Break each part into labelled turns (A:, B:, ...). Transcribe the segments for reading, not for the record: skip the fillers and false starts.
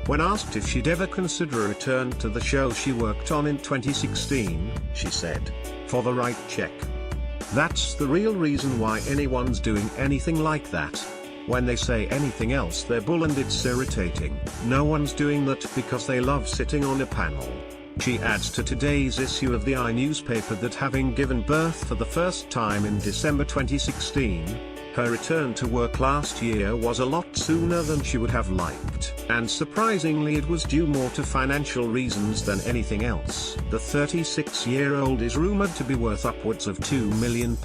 A: When asked if she'd ever consider a return to the show she worked on in 2016, she said, "For the right check. That's the real reason why anyone's doing anything like that. When they say anything else they're bull and it's irritating. No one's doing that because they love sitting on a panel." She adds to today's issue of the newspaper that having given birth for the first time in December 2016, her return to work last year was a lot sooner than she would have liked, and surprisingly it was due more to financial reasons than anything else. The 36-year-old is rumoured to be worth upwards of £2 million,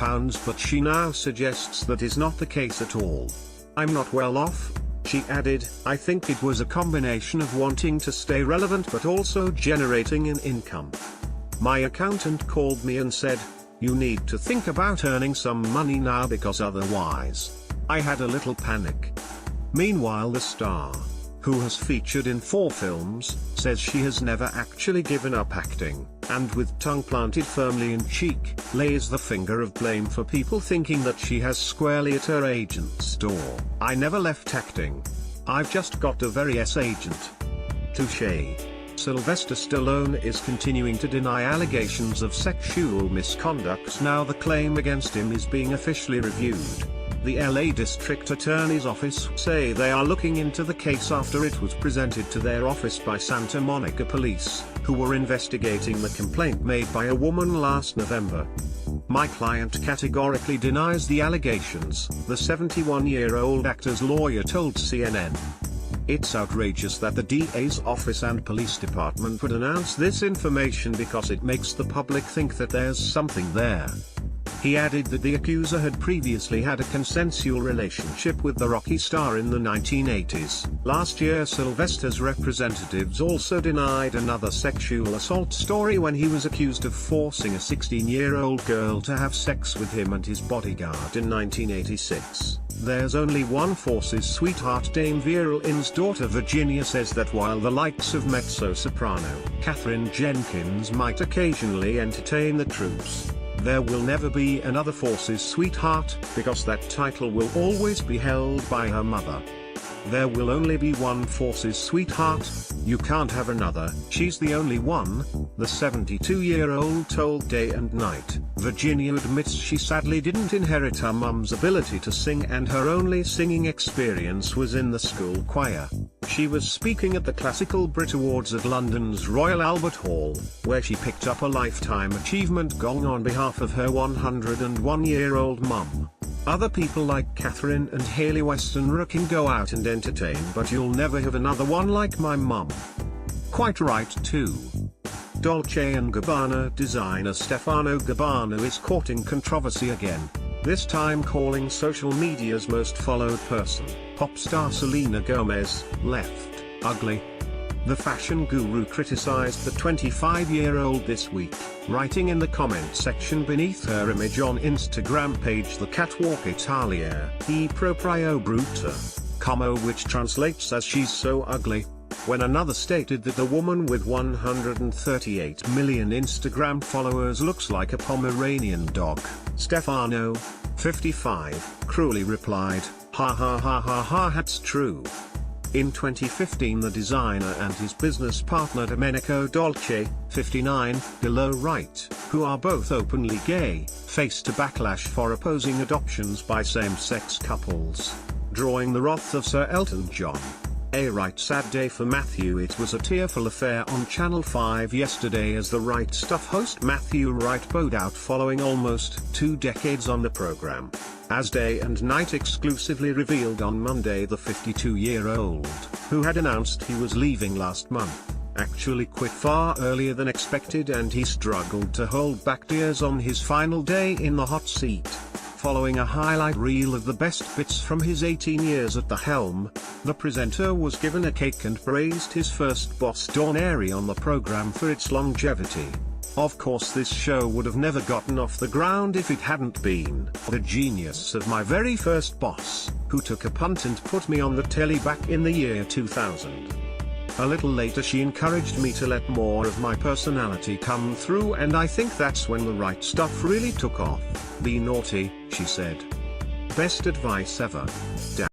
A: but she now suggests that is not the case at all. "I'm not well off," she added. "I think it was a combination of wanting to stay relevant but also generating an income. My accountant called me and said, 'You need to think about earning some money now because otherwise.' I had a little panic." Meanwhile, the star, who has featured in 4 films, says she has never actually given up acting, and with tongue planted firmly in cheek, lays the finger of blame for people thinking that she has squarely at her agent's door. "I never left acting. I've just got a very agent." Touché. Sylvester Stallone is continuing to deny allegations of sexual misconduct now the claim against him is being officially reviewed. The LA District Attorney's Office say they are looking into the case after it was presented to their office by Santa Monica Police, who were investigating the complaint made by a woman last November. "My client categorically denies the allegations," the 71-year-old actor's lawyer told CNN. "It's outrageous that the DA's office and police department would announce this information because it makes the public think that there's something there." He added that the accuser had previously had a consensual relationship with the Rocky star in the 1980s. Last year, Sylvester's representatives also denied another sexual assault story when he was accused of forcing a 16-year-old girl to have sex with him and his bodyguard in 1986. There's only one force's sweetheart. Dame Vera Lynn's daughter Virginia says that while the likes of mezzo-soprano Katherine Jenkins might occasionally entertain the troops, there will never be another force's sweetheart, because that title will always be held by her mother. There will only be one force's sweetheart, you can't have another, she's the only one, the 72-year-old told Day and Night. Virginia admits she sadly didn't inherit her mum's ability to sing, and her only singing experience was in the school choir. She was speaking at the Classical Brit Awards at London's Royal Albert Hall, where she picked up a Lifetime Achievement gong on behalf of her 101-year-old mum. Other people like Catherine and Hayley Westenra can go out and entertain, but you'll never have another one like my mum. Quite right too. Dolce & Gabbana designer Stefano Gabbana is caught in controversy again, this time calling social media's most followed person, pop star Selena Gomez, left ugly. The fashion guru criticized the 25-year-old this week, writing in the comment section beneath her image on Instagram page, "The catwalk Italia e proprio brutta," which translates as "she's so ugly," when another stated that the woman with 138 million Instagram followers looks like a Pomeranian dog. Stefano, 55, cruelly replied, "Ha ha ha ha ha, that's true." In 2015, the designer and his business partner Domenico Dolce, 59, below right, who are both openly gay, faced a backlash for opposing adoptions by same-sex couples, drawing the wrath of Sir Elton John. A right sad day for Matthew. It was a tearful affair on Channel 5 yesterday as the Right Stuff host Matthew Wright bowed out following almost 2 decades on the program. As Day and Night exclusively revealed on Monday, the 52-year-old, who had announced he was leaving last month, actually quit far earlier than expected, and he struggled to hold back tears on his final day in the hot seat. Following a highlight reel of the best bits from his 18 years at the helm, the presenter was given a cake and praised his first boss Dawn Airy on the program for its longevity. "Of course this show would have never gotten off the ground if it hadn't been the genius of my very first boss, who took a punt and put me on the telly back in the year 2000. A little later she encouraged me to let more of my personality come through, and I think that's when the Right Stuff really took off. Be naughty," she said. "Best advice ever.